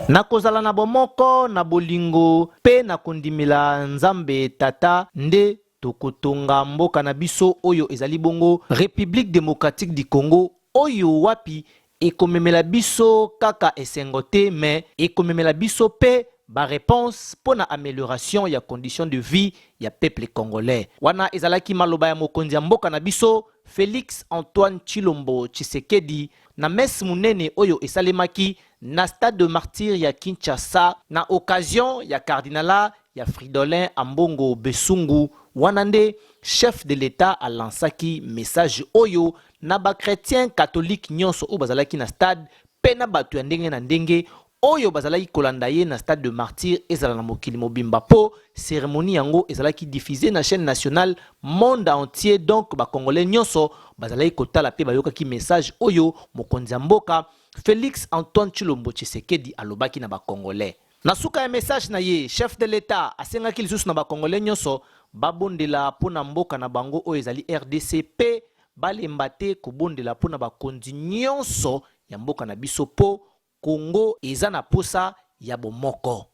Nakozala na bomoko na bolingo pe na kondimela nzambe tata nde tokotonga mboka na biso oyo ezali bongo République démocratique du Congo oyo wapi ekomemela biso kaka esengo te mais ekomemela biso pe ba réponse pour na amélioration ya condition de vie ya peuple congolais. Wana ezalaki maloba ya mokonzi ya mboka na biso Félix Antoine Tshilombo Tshisekedi na messe munene oyo esalemaki na stade de martyr ya Kinshasa na occasion ya cardinala ya Fridolin Ambongo Besungu. Wanande chef de l'État alansaki message oyo na ba chrétien catholique nyonso o bazalaki na stade pe na batu ya ndenge na ndenge oyo bazalaki kolanda ye na stade de martyr ezala na mokili mobimba po cérémonie yango ezalaki diffusée na chaîne nationale monde entier. Donc ba congolais nyonso bazalaki kotala pe bayokaki message oyo mokonzi ya mboka Félix Antoine Tshilombo Tshisekedi alobaki na ba congolais. Na suka ya message na ye chef de l'État asengaki lisusu na ba congolais nyonso babondela pona mboka na bango oyo ezali RDC pe balemba te kobondela pona bakonzi nyonso ya mboka na biso po Congo eza na posa ya bomoko.